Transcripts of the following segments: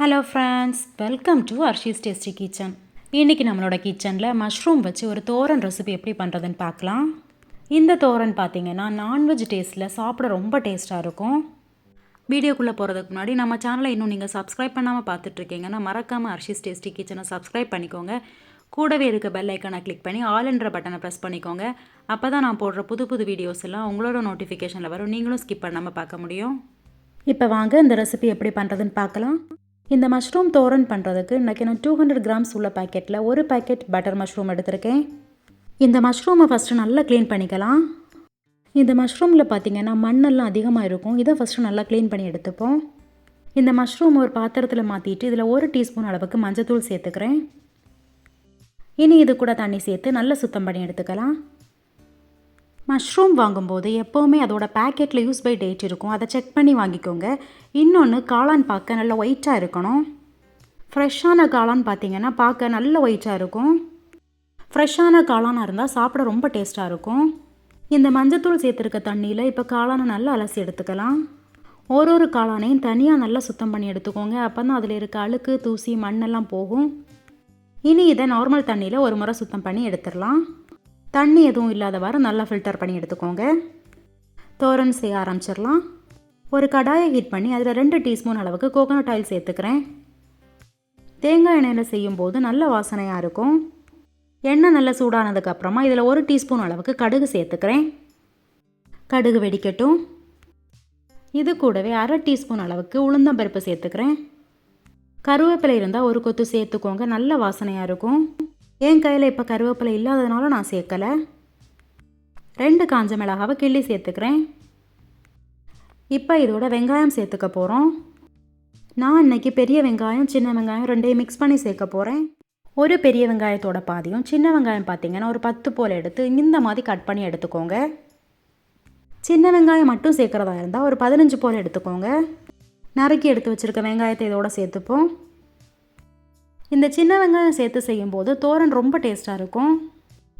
Hello friends, welcome to Arshi's tasty kitchen. இன்றைக்கி நம்மளோட கிச்சனில் மஷ்ரூம் வச்சு ஒரு தோரன் ரெசிபி எப்படி பண்ணுறதுன்னு பார்க்கலாம். இந்த தோரன் பார்த்திங்கன்னா நான்வெஜ் டேஸ்ட்டில் சாப்பிட ரொம்ப டேஸ்ட்டாக இருக்கும். வீடியோக்குள்ளே போகிறதுக்கு முன்னாடி நம்ம சேனலை இன்னும் நீங்கள் சப்ஸ்கிரைப் பண்ணாமல் பார்த்துட்ருக்கீங்கன்னா மறக்காமல் அர்ஷிஸ் டேஸ்டி கிச்சனை சப்ஸ்கிரைப் பண்ணிக்கோங்க. கூடவே இருக்க பெல் ஐக்கனை கிளிக் பண்ணி ஆல்ன்ற பட்டனை ப்ரெஸ் பண்ணிக்கோங்க. அப்போ தான் நான் போடுற புது புது வீடியோஸ் எல்லாம் உங்களோட நோட்டிஃபிகேஷனில் வரும். நீங்களும் ஸ்கிப் பண்ணாமல் பார்க்க முடியும். இப்போ வாங்க இந்த ரெசிபி எப்படி பண்ணுறதுன்னு பார்க்கலாம். இந்த மஷ்ரூம் தோரன் பண்ணுறதுக்கு இன்றைக்கி நான் 200 கிராம்ஸ் உள்ள பேக்கெட்டில் ஒரு பேக்கெட் பட்டர் மஷ்ரூம் எடுத்திருக்கேன். இந்த மஷ்ரூமை ஃபஸ்ட்டு நல்லா க்ளீன் பண்ணிக்கலாம். இந்த மஷ்ரூமில் பார்த்திங்கன்னா மண்ணெல்லாம் அதிகமாக இருக்கும். இதை ஃபஸ்ட்டு நல்லா க்ளீன் பண்ணி எடுத்துப்போம். இந்த மஷ்ரூம் ஒரு பாத்திரத்தில் மாற்றிட்டு இதில் 1 டீஸ்பூன் அளவுக்கு மஞ்சத்தூள் சேர்த்துக்கிறேன். இனி இது கூட தண்ணி சேர்த்து நல்லா சுத்தம் பண்ணி எடுத்துக்கலாம். மஷ்ரூம் வாங்கும்போது எப்போவுமே அதோட பேக்கெட்டில் யூஸ் பை டேட் இருக்கும், அதை செக் பண்ணி வாங்கிக்கோங்க. இன்னொன்று, காளான் பார்க்க நல்ல ஒயிட்டாக இருக்கணும். ஃப்ரெஷ்ஷான காளான் பார்த்திங்கன்னா பார்க்க நல்ல ஒயிட்டாக இருக்கும். ஃப்ரெஷ்ஷான காளானாக இருந்தால் சாப்பிட ரொம்ப டேஸ்ட்டாக இருக்கும். இந்த மஞ்சத்தூள் சேர்த்துருக்க தண்ணியில் இப்போ காளானை நல்லா அலசி எடுத்துக்கலாம். ஒரு காளானையும் தனியாக நல்லா சுத்தம் பண்ணி எடுத்துக்கோங்க. அப்போ தான் அதில் இருக்க அழுக்கு, தூசி, மண்ணெல்லாம் போகும். இனி இதை நார்மல் தண்ணியில் ஒரு முறை சுத்தம் பண்ணி எடுத்துடலாம். தண்ணி எதுவும் இல்லாதவாறு நல்லா ஃபில்டர் பண்ணி எடுத்துக்கோங்க. தோரன் செய்ய ஆரம்பிச்சிடலாம். ஒரு கடாயை ஹீட் பண்ணி அதில் 2 டீஸ்பூன் அளவுக்கு கோகோனட் ஆயில் சேர்த்துக்கிறேன். தேங்காய் எண்ணெயில் செய்யும்போது நல்ல வாசனையாக இருக்கும். எண்ணெய் நல்லா சூடானதுக்கப்புறமா இதில் 1 டீஸ்பூன் அளவுக்கு கடுகு சேர்த்துக்கிறேன். கடுகு வெடிக்கட்டும். இது கூடவே 1/2 டீஸ்பூன் அளவுக்கு உளுந்தம்பருப்பு சேர்த்துக்கிறேன். கருவேப்பிலை இருந்தால் ஒரு கொத்து சேர்த்துக்கோங்க, நல்ல வாசனையாக இருக்கும். என் கையில் இப்போ கருவேப்பிலை இல்லாததுனால நான் சேர்க்கலை. 2 காஞ்ச மிளகாவை கிள்ளி சேர்த்துக்கிறேன். இப்போ இதோட வெங்காயம் சேர்த்துக்க போகிறோம். நான் இன்றைக்கி பெரிய வெங்காயம், சின்ன வெங்காயம் 2ஐயும் மிக்ஸ் பண்ணி சேர்க்க போகிறேன். ஒரு பெரிய வெங்காயத்தோட பாதியும், சின்ன வெங்காயம் பார்த்திங்கன்னா ஒரு 10 போல் எடுத்து இந்த மாதிரி கட் பண்ணி எடுத்துக்கோங்க. சின்ன வெங்காயம் மட்டும் சேர்க்குறதா இருந்தால் ஒரு 15 போல் எடுத்துக்கோங்க. நறுக்கி எடுத்து வச்சுருக்க வெங்காயத்தை இதோட சேர்த்துப்போம். இந்த சின்ன வெங்காயம் சேர்த்து செய்யும்போது தோரன் ரொம்ப டேஸ்ட்டாக இருக்கும்.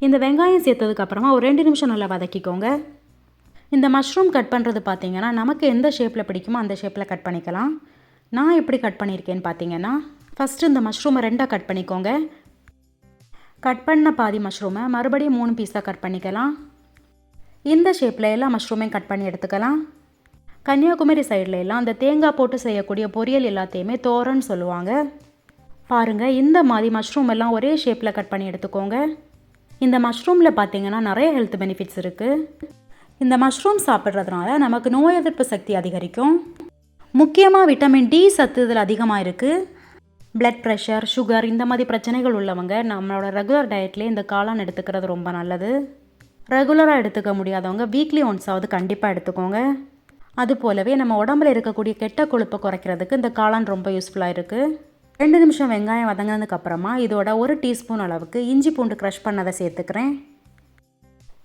இந்த வெங்காயம் சேர்த்ததுக்கப்புறமா ஒரு 2 நிமிஷம் நல்லா வதக்கிக்கோங்க. இந்த மஷ்ரூம் கட் பண்ணுறது பார்த்திங்கன்னா நமக்கு எந்த ஷேப்பில் பிடிக்குமோ அந்த ஷேப்பில் கட் பண்ணிக்கலாம். நான் எப்படி கட் பண்ணியிருக்கேன்னு பார்த்திங்கன்னா, ஃபஸ்ட்டு இந்த மஷ்ரூமை 2ஆக கட் பண்ணிக்கோங்க. கட் பண்ண பாதி மஷ்ரூமை மறுபடியும் 3 பீஸாக கட் பண்ணிக்கலாம். இந்த ஷேப்பில் எல்லா மஷ்ரூமையும் கட் பண்ணி எடுத்துக்கலாம். கன்னியாகுமரி சைடில் எல்லாம் அந்த தேங்காய் போட்டு செய்யக்கூடிய பொரியல் எல்லாத்தையுமே தோரன்னு சொல்லுவாங்க. பாருங்கள், இந்த மாதிரி மஷ்ரூம் எல்லாம் ஒரே ஷேப்பில் கட் பண்ணி எடுத்துக்கோங்க. இந்த மஷ்ரூமில் பார்த்திங்கன்னா நிறைய ஹெல்த் பெனிஃபிட்ஸ் இருக்குது. இந்த மஷ்ரூம் சாப்பிட்றதுனால நமக்கு நோய் எதிர்ப்பு சக்தி அதிகரிக்கும். முக்கியமாக விட்டமின் டி சத்து இதில் அதிகமாக இருக்குது. பிளட் ப்ரெஷர், சுகர் இந்த மாதிரி பிரச்சனைகள் உள்ளவங்க நம்மளோட ரெகுலர் டயட்லேயே இந்த காளான் எடுத்துக்கிறது ரொம்ப நல்லது. ரெகுலராக எடுத்துக்க முடியாதவங்க வீக்லி ஒன்ஸாவது கண்டிப்பாக எடுத்துக்கோங்க. அது போலவே நம்ம உடம்புல இருக்கக்கூடிய கெட்ட கொழுப்பை குறைக்கிறதுக்கு இந்த காளான் ரொம்ப யூஸ்ஃபுல்லாக இருக்குது. 2 நிமிஷம் வெங்காயம் வதங்கினதுக்கப்புறமா இதோட 1 டீஸ்பூன் அளவுக்கு இஞ்சி பூண்டு க்ரஷ் பண்ணதை சேர்த்துக்கிறேன்.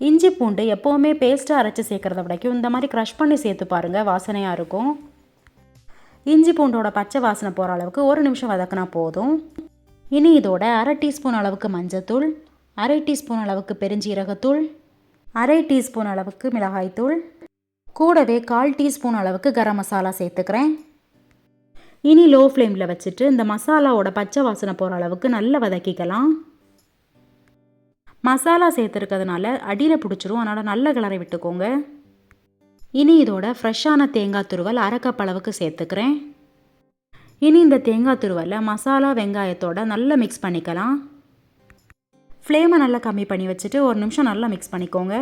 இஞ்சி பூண்டு எப்போவுமே பேஸ்ட்டாக அரைச்சி சேர்க்குறத விடைக்கும் இந்த மாதிரி க்ரஷ் பண்ணி சேர்த்து பாருங்கள், வாசனையாக இருக்கும். இஞ்சி பூண்டோட பச்சை வாசனை போகிற அளவுக்கு 1 நிமிஷம் வதக்கினா போதும். இனி இதோட 1/2 டீஸ்பூன் அளவுக்கு மஞ்சத்தூள், 1/2 டீஸ்பூன் அளவுக்கு பெருஞ்சீரகத்தூள், 1/2 டீஸ்பூன் அளவுக்கு மிளகாய்த்தூள், கூடவே 1/4 டீஸ்பூன் அளவுக்கு கரம் மசாலா சேர்த்துக்கிறேன். இனி லோ ஃப்ளேமில் வச்சுட்டு இந்த மசாலாவோட பச்சை வாசனை போகிற அளவுக்கு நல்லா வதக்கிக்கலாம். மசாலா சேர்த்துருக்கிறதுனால அடியில் பிடிச்சிரும், அதனால் நல்ல கிளறி விட்டுக்கோங்க. இனி இதோட ஃப்ரெஷ்ஷான தேங்காய் துருவல் 1/2 கப் அளவுக்கு சேர்த்துக்கிறேன். இனி இந்த தேங்காய் துருவலை மசாலா வெங்காயத்தோட நல்லா மிக்ஸ் பண்ணிக்கலாம். ஃப்ளேமை நல்லா கம்மி பண்ணி வச்சுட்டு 1 நிமிஷம் நல்லா மிக்ஸ் பண்ணிக்கோங்க.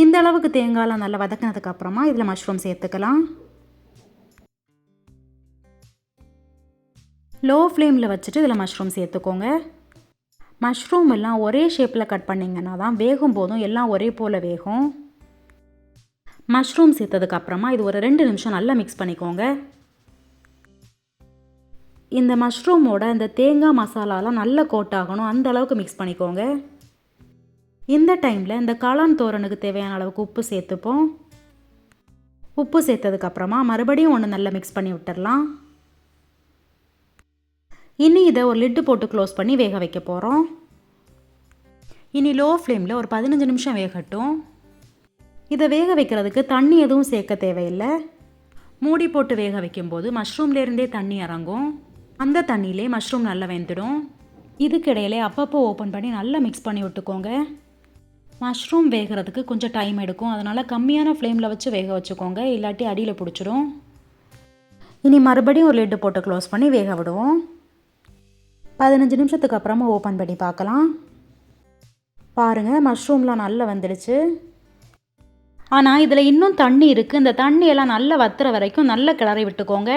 இந்த அளவுக்கு தேங்காயெலாம் நல்லா வதக்கினதுக்கப்புறமா இதில் மஷ்ரூம் சேர்த்துக்கலாம். லோ ஃப்ளேமில் வச்சுட்டு இதில் மஷ்ரூம் சேர்த்துக்கோங்க. மஷ்ரூம் எல்லாம் ஒரே ஷேப்பில் கட் பண்ணிங்கன்னா தான் வேகும் போதும் எல்லாம் ஒரே போல் வேகும். மஷ்ரூம் சேர்த்ததுக்கப்புறமா இது ஒரு 2 நிமிஷம் நல்லா மிக்ஸ் பண்ணிக்கோங்க. இந்த மஷ்ரூமோட இந்த தேங்காய் மசாலாலாம் நல்லா கோட் ஆகணும், அந்த அளவுக்கு மிக்ஸ் பண்ணிக்கோங்க. இந்த டைமில் இந்த காளான் தோரனுக்கு தேவையான அளவுக்கு உப்பு சேர்த்துப்போம். உப்பு சேர்த்ததுக்கப்புறமா மறுபடியும் ஒன்று நல்லா மிக்ஸ் பண்ணி விட்டுடலாம். இனி இதை ஒரு லிட்டு போட்டு க்ளோஸ் பண்ணி வேக வைக்க போகிறோம். இனி லோ ஃப்ளேமில் ஒரு 15 நிமிஷம் வேகட்டும். இதை வேக வைக்கிறதுக்கு தண்ணி எதுவும் சேர்க்க தேவையில்லை. மூடி போட்டு வேக வைக்கும்போது மஷ்ரூம்லேருந்தே தண்ணி இறங்கும். அந்த தண்ணியிலே மஷ்ரூம் நல்லா வெந்துடும். இதுக்கிடையிலே அப்பப்போ ஓப்பன் பண்ணி நல்லா மிக்ஸ் பண்ணி விட்டுக்கோங்க. மஷ்ரூம் வேகிறதுக்கு கொஞ்சம் டைம் எடுக்கும், அதனால் கம்மியான ஃப்ளேமில் வச்சு வேக வச்சுக்கோங்க, இல்லாட்டி அடியில் பிடிச்சிடும். இனி மறுபடியும் ஒரு லிட்டு போட்டு க்ளோஸ் பண்ணி வேக விடுவோம். 15 நிமிஷத்துக்கு அப்புறமா ஓப்பன் பண்ணி பார்க்கலாம். பாருங்கள், மஷ்ரூம்லாம் நல்லா வந்துடுச்சு. ஆனால் இதில் இன்னும் தண்ணி இருக்குது. இந்த தண்ணியெல்லாம் நல்லா வத்துற வரைக்கும் நல்லா கிளறி விட்டுக்கோங்க.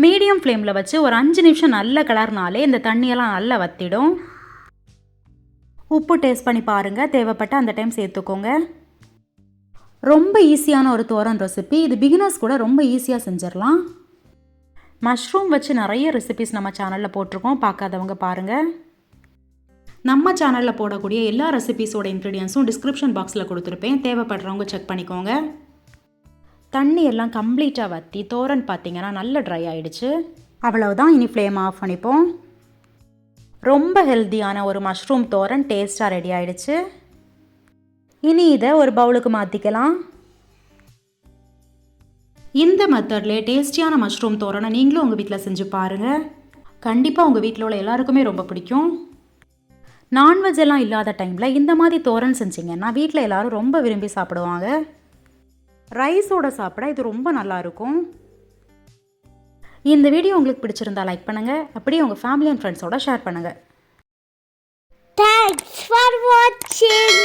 மீடியம் ஃப்ளேமில் வச்சு ஒரு 5 நிமிஷம் நல்லா கிளறினாலே இந்த தண்ணியெல்லாம் நல்லா வத்திடும். உப்பு டேஸ்ட் பண்ணி பாருங்கள், தேவைப்பட்ட அந்த டைம் சேர்த்துக்கோங்க. ரொம்ப ஈஸியான ஒரு தோரன் ரெசிபி இது. பிகினர்ஸ் கூட ரொம்ப ஈஸியாக செஞ்சிடலாம். மஷ்ரூம் வச்சு நிறைய ரெசிபிஸ் நம்ம சேனலில் போட்டிருக்கோம், பார்க்காதவங்க பாருங்கள். நம்ம சேனலில் போடக்கூடிய எல்லா ரெசிபீஸோட இன்க்ரீடியன்ஸும் டிஸ்கிரிப்ஷன் பாக்ஸில் கொடுத்துருப்பேன், தேவைப்படுறவங்க செக் பண்ணிக்கோங்க. தண்ணி எல்லாம் கம்ப்ளீட்டாக வற்றி தோரன் பார்த்திங்கன்னா நல்ல ட்ரை ஆகிடுச்சு. அவ்வளவுதான், இனி ஃப்ளேம் ஆஃப் பண்ணிப்போம். ரொம்ப ஹெல்த்தியான ஒரு மஷ்ரூம் தோரன் டேஸ்ட்டாக ரெடி ஆகிடுச்சு. இனி இதை ஒரு பவுலுக்கு மாற்றிக்கலாம். இந்த மெத்தட்லேயே டேஸ்டியான மஷ்ரூம் தோரனை நீங்களும் உங்கள் வீட்டில் செஞ்சு பாருங்கள். கண்டிப்பாக உங்கள் வீட்டில் உள்ள எல்லாருக்குமே ரொம்ப பிடிக்கும். நான்வெஜ் எல்லாம் இல்லாத டைமில் இந்த மாதிரி தோரன் செஞ்சிங்கன்னா வீட்டில் எல்லோரும் ரொம்ப விரும்பி சாப்பிடுவாங்க. ரைஸோடு சாப்பிட இது ரொம்ப நல்லாயிருக்கும். இந்த வீடியோ உங்களுக்கு பிடிச்சிருந்தா லைக் பண்ணுங்கள், அப்படியே உங்கள் ஃபேமிலி அண்ட் ஃப்ரெண்ட்ஸோட ஷேர் பண்ணுங்கள். Thanks for watching.